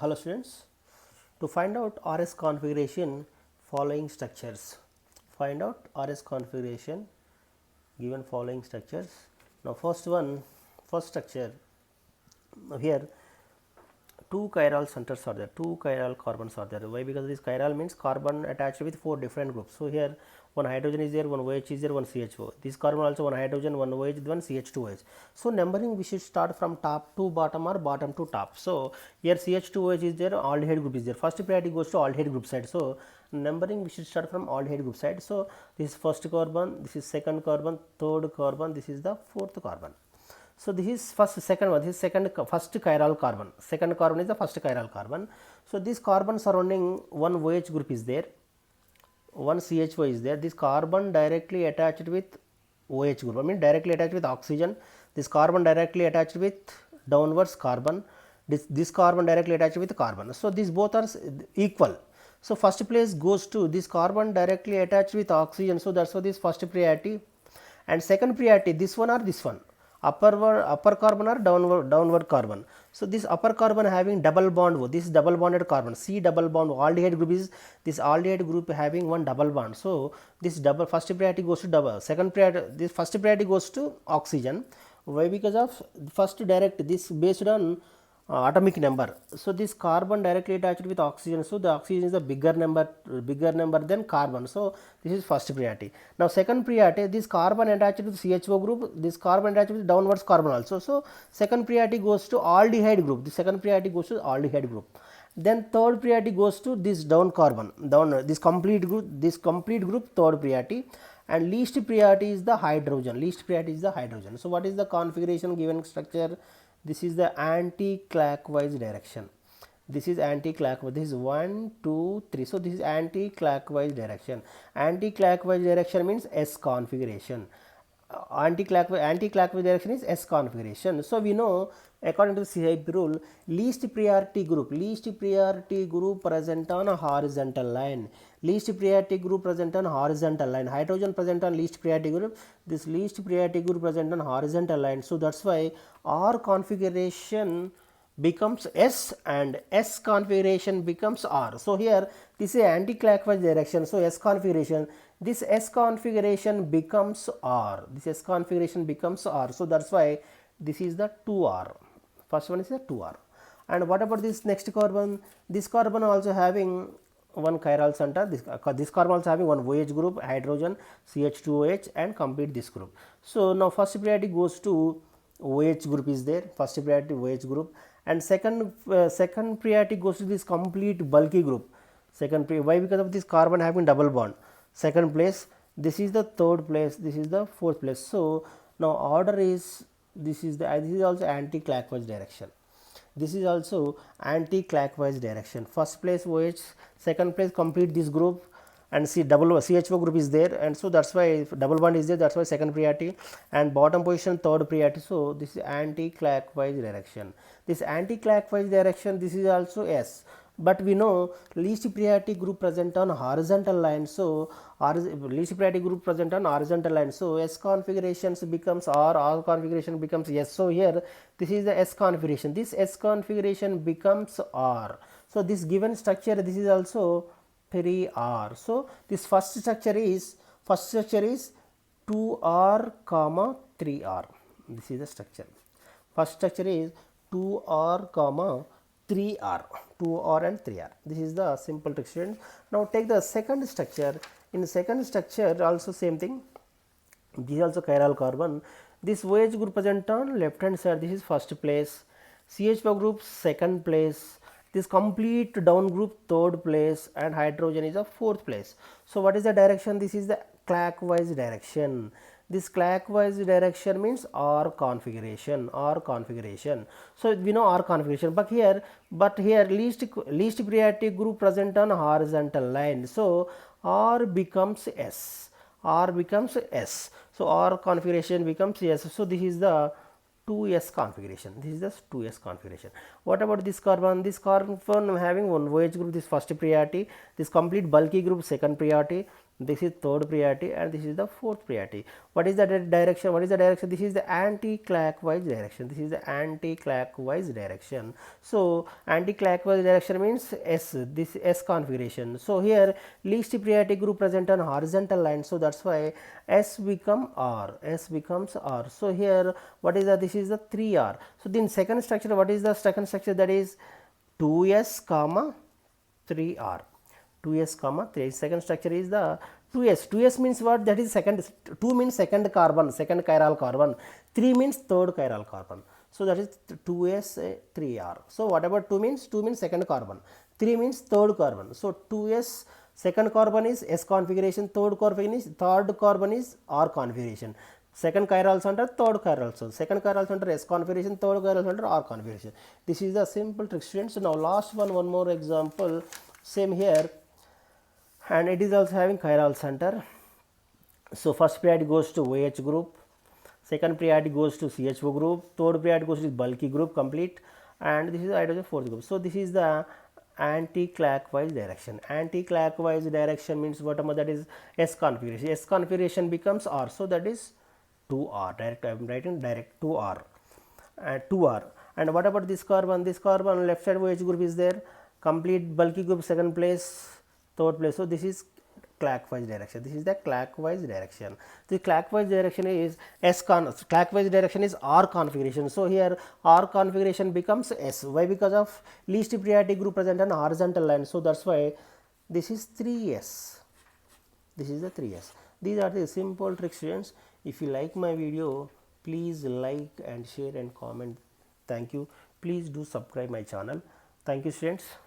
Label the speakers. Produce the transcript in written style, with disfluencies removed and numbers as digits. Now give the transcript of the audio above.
Speaker 1: Hello students, to find out RS configuration, following structures. Find out RS configuration given following structures. Now first structure, here two chiral centers are there, two chiral carbons are there. Why? Because this chiral means carbon attached with four different groups. So here one hydrogen is there, one OH is there, one CHO. This carbon also one hydrogen, one OH, one CH2OH. So numbering we should start from top to bottom or bottom to top. So here CH2OH is there, aldehyde group is there. First priority goes to aldehyde group side. So numbering we should start from aldehyde group side. So this is first carbon, this is second carbon, third carbon, this is the fourth carbon. So this is second first chiral carbon. Second carbon is the first chiral carbon. So this carbon surrounding one OH group is there, one CHO is there. This carbon directly attached with OH group. I mean directly attached with oxygen. This carbon directly attached with downwards carbon. This carbon directly attached with carbon. So these both are equal. So first place goes to this carbon directly attached with oxygen. So that's why this first priority, and second priority this one or this one. Upper carbon or downward carbon. So this upper carbon having double bond, this double bonded carbon, C double bond, aldehyde group is this aldehyde group having one double bond. So this double first priority goes to double, second priority, this first priority goes to oxygen. Why? Because of first direct, this based on atomic number. So this carbon directly attached with oxygen, so the oxygen is a bigger number than carbon. So this is first priority. Now second priority, this carbon attached with CHO group, this carbon attached with downwards carbon also. So second priority goes to aldehyde group, the second priority goes to aldehyde group. Then third priority goes to this down carbon, this complete group third priority, and least priority is the hydrogen. So what is the configuration given structure? This is the anti-clockwise direction. This is anti-clockwise. This is 1, 2, 3. So this is anti-clockwise direction. Anti-clockwise direction means S configuration. Anti-clockwise direction is S configuration. So we know according to the CIP rule, least priority group present on a horizontal line. Least priority group present on horizontal line. Hydrogen present on least priority group. This least priority group present on horizontal line. So that's why R configuration becomes S and S configuration becomes R. So here this is anti-clockwise direction. So S configuration, this S configuration becomes R. So that's why this is the 2R. First one is the 2R. And what about this next carbon? This carbon also having one chiral center. This carbon also having one OH group, hydrogen, CH2OH, and complete this group. So now first priority goes to OH group is there. First priority OH group, and second priority goes to this complete bulky group. Why? Because of this carbon having double bond. Second place. This is the third place. This is the fourth place. So now order is this is also anti-clockwise direction. This is also anti-clockwise direction. First place OH, second place complete this group, and CHO group is there, and so that's why double bond is there, that's why second priority, and bottom position third priority. So this is anti-clockwise direction. This anti-clockwise direction, this is also S, but we know least priority group present on horizontal line. So least priority group present on horizontal line. So S configurations becomes R configuration becomes S. So here this is the S configuration. This S configuration becomes R. So this given structure, this is also 3R. So this first structure is 2R comma 3R. This is the structure. First structure is 2R comma 3R, 2R and 3R. This is the simple structure. Now take the second structure. In the second structure also same thing. This is also chiral carbon. This OH group present on left hand side. This is first place. CHO group second place. This complete down group third place, and hydrogen is a fourth place. So what is the direction? This is the clockwise direction. This clockwise direction means R configuration. So we know R configuration, but here least priority group present on horizontal line. So R becomes S. So R configuration becomes S. So this is the 2S configuration. What about this carbon? This carbon having one OH group, this first priority, this complete bulky group second priority, this is third priority and this is the fourth priority. What is the direction? What is the direction? This is the anti-clockwise direction. This is the anti-clockwise direction. So anti-clockwise direction means S, this S configuration. So here least priority group present on horizontal line, so that's why S become R, S becomes R. So here what is the, this is the 3R. So then second structure, what is the second structure? That is 2S comma 3R. 2s comma 3. Second structure is the 2s. 2s means what? That is second. 2 means second carbon, second chiral carbon. 3 means third chiral carbon. So that is 2s 3r. So whatever 2 means, 2 means second carbon, 3 means third carbon. So 2s second carbon is S configuration, third carbon is R configuration. Second chiral center, third chiral center. Second chiral center S configuration, third chiral center R configuration. This is the simple trick, students. So now last one more example. Same here, and it is also having chiral center. So first priority goes to OH group, second priority goes to CHO group, third priority goes to bulky group complete, and this is the hydrogen fourth group. So this is the anti-clockwise direction. Anti-clockwise direction means whatever, that is S configuration. S configuration becomes R, so that is 2R. Direct, I am writing direct 2R and 2R. And what about this carbon? This carbon left side OH group is there, complete bulky group second place, third place. So this is clockwise direction. This is the clockwise direction. The clockwise direction is clockwise direction is R configuration. So here R configuration becomes S. Why? Because of least priority group present on horizontal line. So that's why this is 3S. This is the 3S. These are the simple tricks, students. If you like my video, please like and share and comment. Thank you. Please do subscribe my channel. Thank you, students.